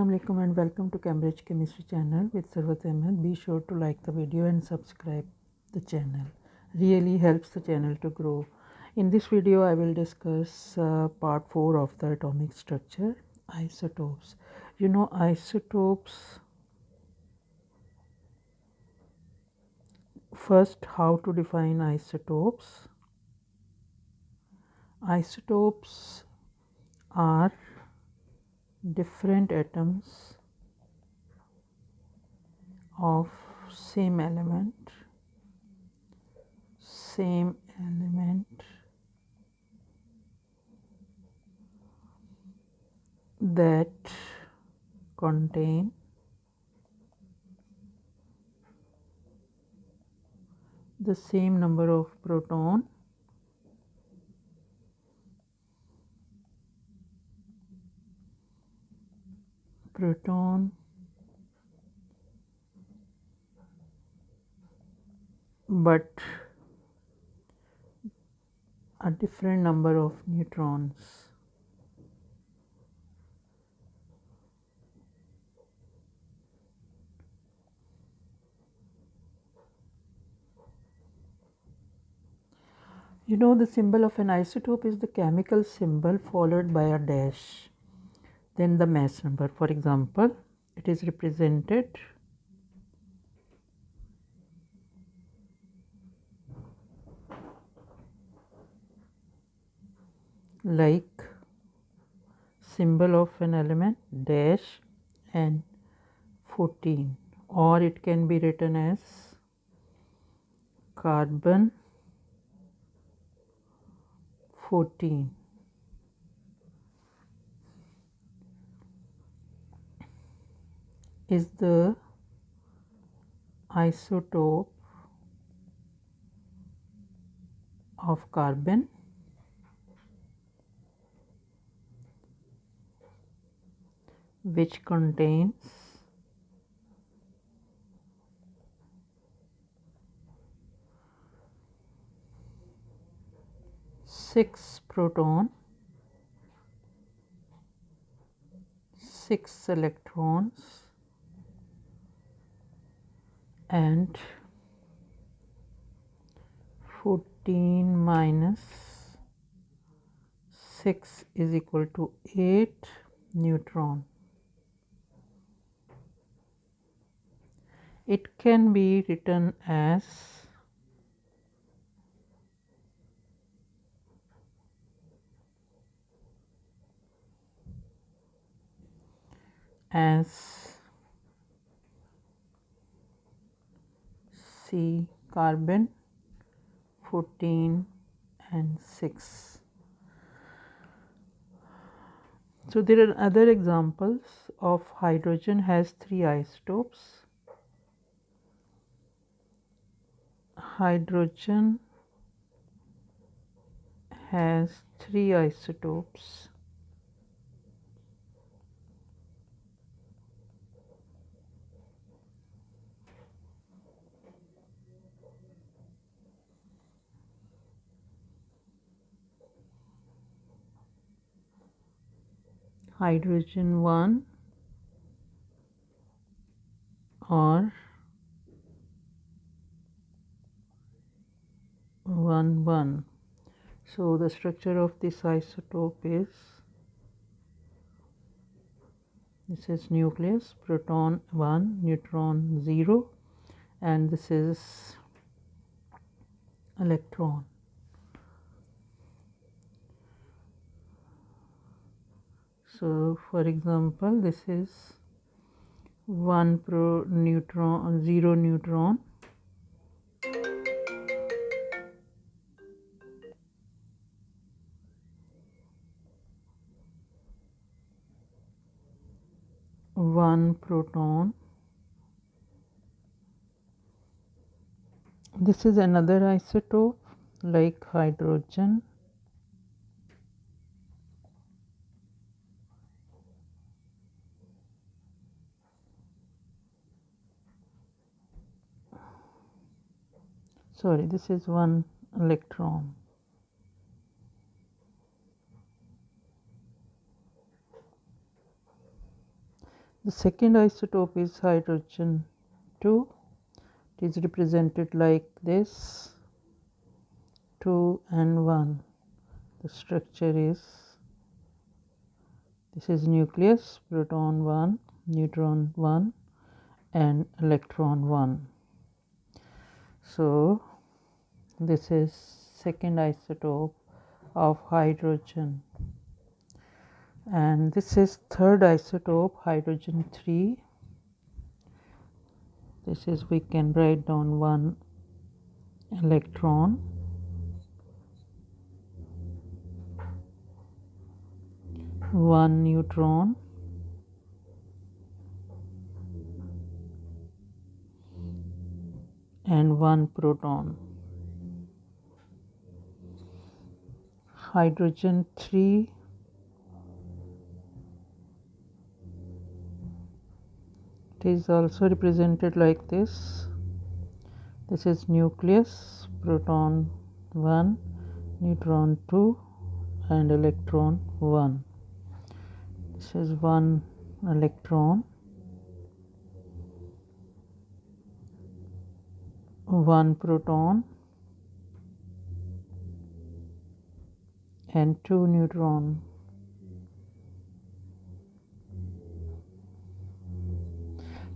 Assalamualaikum and welcome to Cambridge Chemistry channel with Sarwat Ahmed. Be sure to like the video and subscribe the channel. Really helps the channel to grow. In this video I will discuss part 4 of the atomic structure, isotopes. You know, isotopes, first how to define isotopes. Isotopes are different atoms of same element that contain the same number of proton but a different number of neutrons. You know, the symbol of an isotope is the chemical symbol followed by a dash, then the mass number. For example, it is represented like symbol of an element dash and 14, or it can be written as carbon 14. Is the isotope of carbon which contains 6 proton, 6 electrons and 14 minus 6 is equal to 8 neutron. It can be written as C carbon 14 and 6. So there are other examples of hydrogen has 3 isotopes. Hydrogen has 3 isotopes. Hydrogen 1 or 1,1. So the structure of this isotope is, this is nucleus, proton 1, neutron 0, and this is electron. So for example, this is 1 neutron, 0 neutron, one proton. This is another isotope like hydrogen. Sorry, this is 1 electron. The second isotope is hydrogen 2. It is represented like this, 2 and 1. The structure is, this is nucleus, proton 1, neutron 1 and electron 1. So this is second isotope of hydrogen, and this is third isotope, hydrogen 3. This is, we can write down 1 electron, 1 neutron, and 1 proton. Hydrogen 3, it is also represented like this. This is nucleus, proton 1, neutron 2 and electron 1. This is 1 electron, 1 proton and 2 neutron.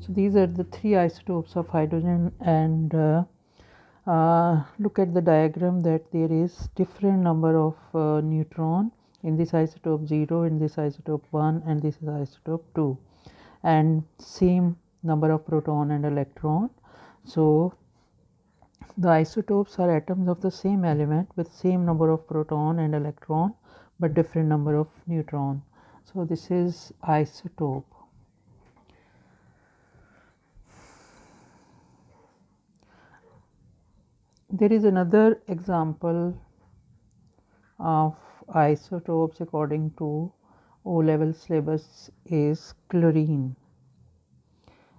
So these are the 3 isotopes of hydrogen, and look at the diagram that there is different number of neutron in this isotope 0, in this isotope 1, and this is isotope 2, and same number of proton and electron. So the isotopes are atoms of the same element with same number of proton and electron but different number of neutron. So this is isotope. There is another example of isotopes according to O-level syllabus is chlorine.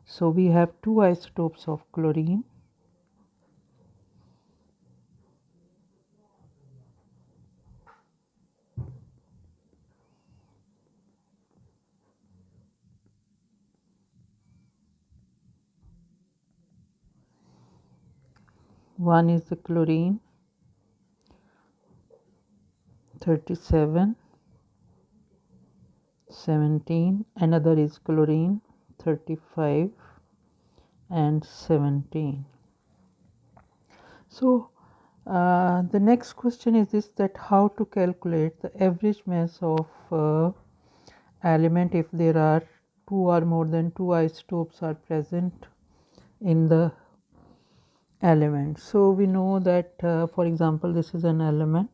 So we have 2 isotopes of chlorine. One is the chlorine 37, 17, another is chlorine 35 and 17. So the next question is this, that how to calculate the average mass of element if there are 2 or more than 2 isotopes are present in the element. So we know that for example this is an element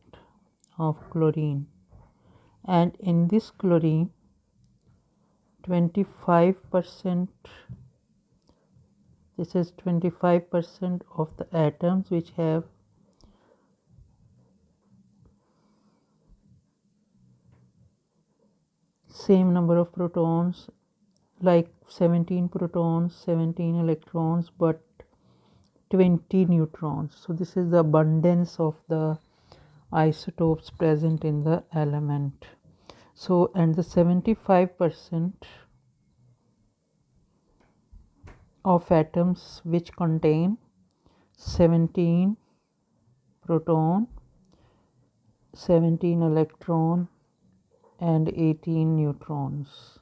of chlorine, and in this chlorine 25%, this is 25% of the atoms which have same number of protons, like 17 protons, 17 electrons, but 20 neutrons. So this is the abundance of the isotopes present in the element. So, and the 75% of atoms which contain 17 proton, 17 electron and 18 neutrons.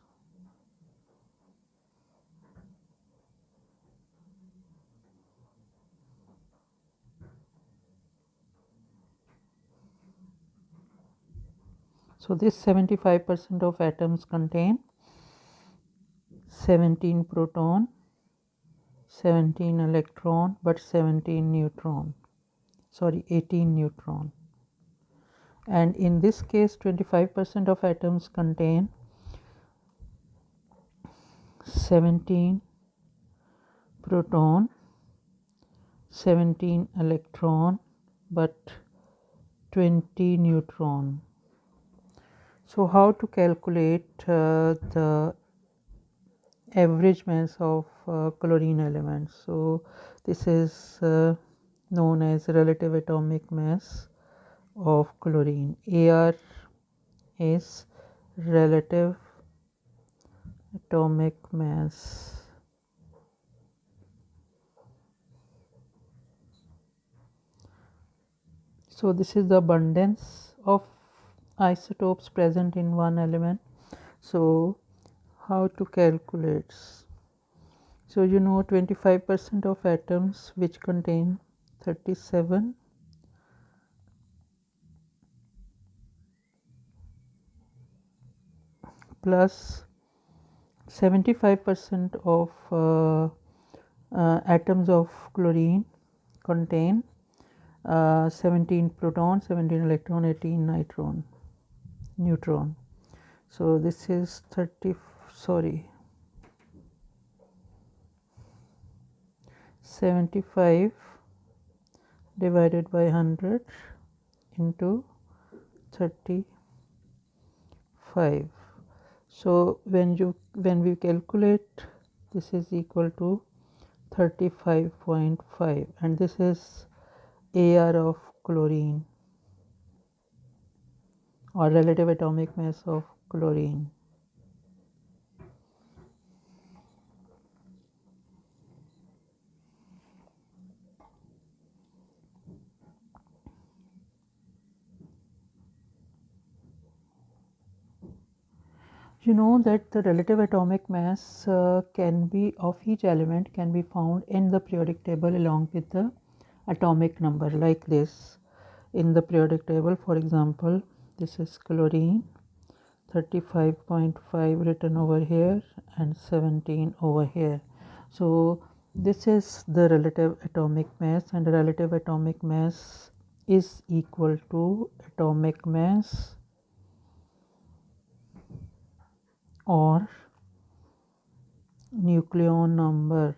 So this 75% of atoms contain 17 proton, 17 electron, but 17 neutron, sorry 18 neutron. And in this case 25% of atoms contain 17 proton, 17 electron, but 20 neutron. So how to calculate the average mass of chlorine elements? So this is known as relative atomic mass of chlorine. AR is relative atomic mass. So this is the abundance of isotopes present in one element. So how to calculate? So you know 25% of atoms which contain 37 plus 75% of atoms of chlorine contain 17 proton, 17 electron, 18 neutron. So this is 75 divided by 100 into 35. So when we calculate, this is equal to 35.5, and this is AR of chlorine, or relative atomic mass of chlorine. You know that the relative atomic mass can be of each element can be found in the periodic table along with the atomic number, like this in the periodic table. For example, this is chlorine, 35.5 written over here and 17 over here. So this is the relative atomic mass, and the relative atomic mass is equal to atomic mass or nucleon number.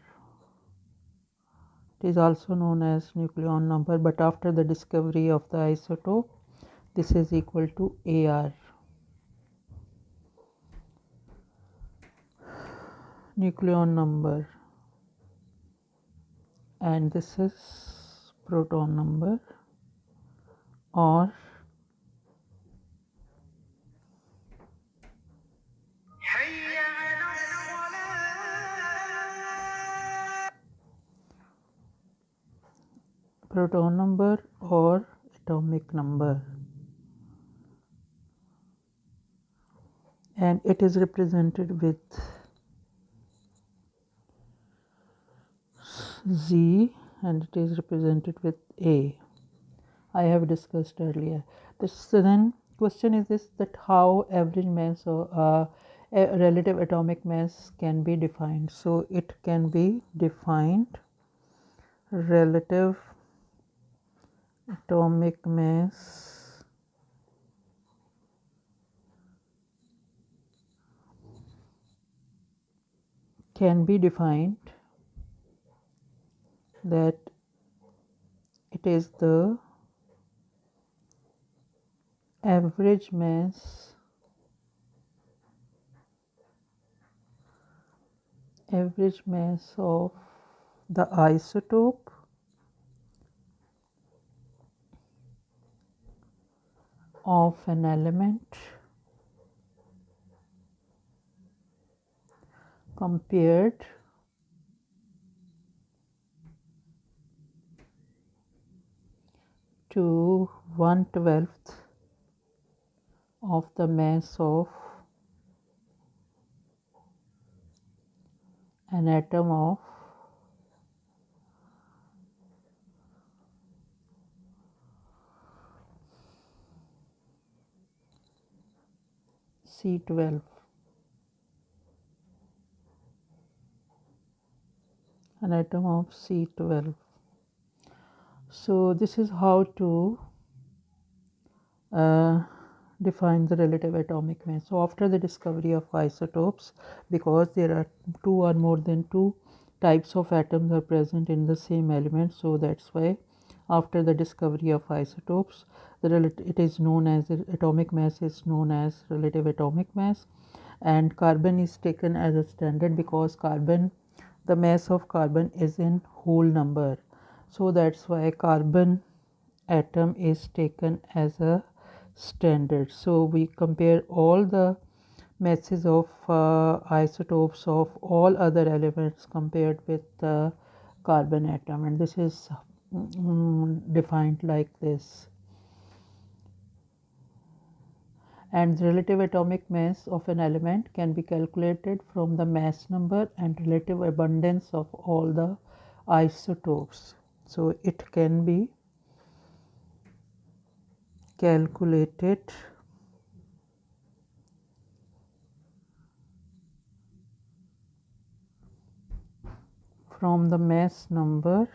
It is also known as nucleon number, but after the discovery of the isotope, this is equal to AR, nucleon number, and this is proton number or proton number or atomic number, and it is represented with Z and it is represented with A. I have discussed earlier. This then question is this, that how average mass or a relative atomic mass can be defined. So it can be defined, relative atomic mass can be defined that it is the average mass of the isotope of an element compared to 1/12 of the mass of an atom of C12, an atom of C12. So this is how to define the relative atomic mass. So after the discovery of isotopes, because there are two or more than two types of atoms are present in the same element, so that's why after the discovery of isotopes, it is known as the atomic mass is known as relative atomic mass, and carbon is taken as a standard because the mass of carbon is in whole number, so that's why carbon atom is taken as a standard. So we compare all the masses of isotopes of all other elements compared with the carbon atom, and this is defined like this. And the relative atomic mass of an element can be calculated from the mass number and relative abundance of all the isotopes. So it can be calculated from the mass number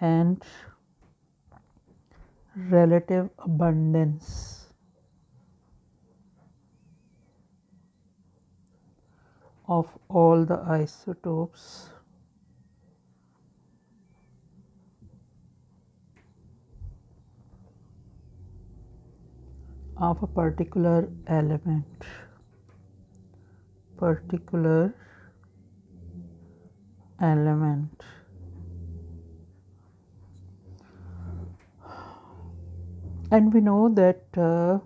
and relative abundance of all the isotopes of a particular element. And we know that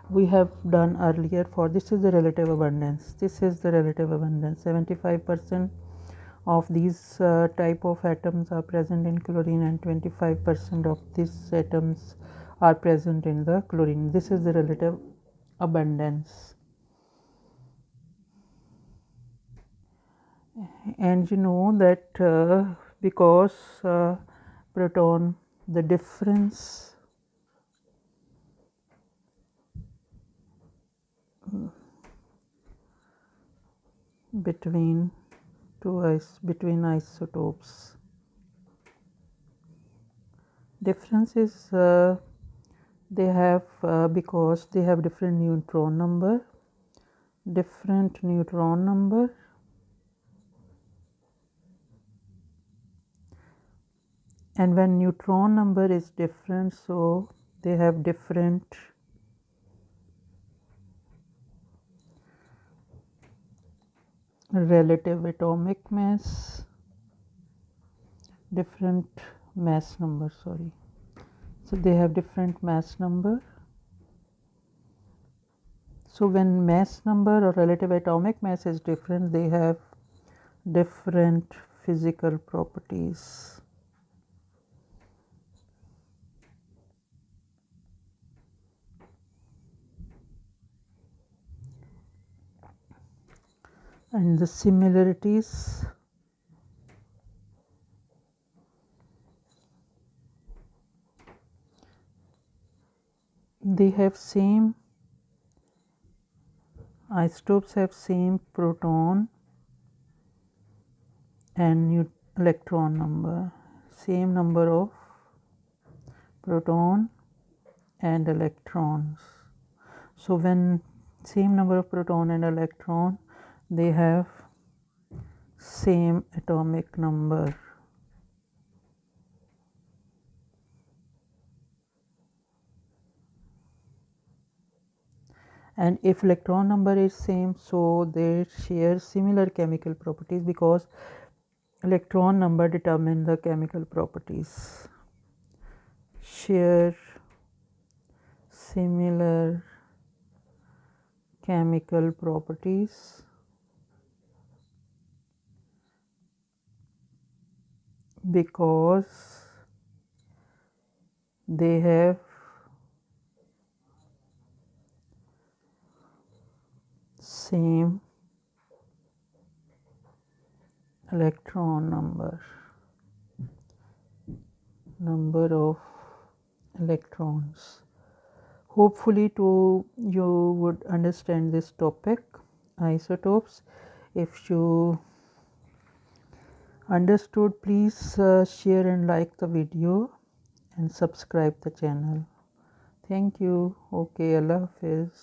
we have done earlier for this is the relative abundance. 75% of these type of atoms are present in chlorine and 25% of these atoms are present in the chlorine. This is the relative abundance. And you know that because proton, the difference between isotopes, difference is they have because they have different neutron number, and when neutron number is different, so they have different relative atomic mass, different mass number, sorry. So they have different mass number. So when mass number or relative atomic mass is different, they have different physical properties. And the similarities they have same isotopes have same proton and electron number, same number of proton and electrons. So when same number of proton and electron, they have same atomic number. And if electron number is same, so they share similar chemical properties because electron number determine the chemical properties. Share similar chemical properties because they have same electron number of electrons. Hopefully you would understand this topic, isotopes. If you understood, please share and like the video and subscribe the channel. Thank you. Okay, Allah Hafiz.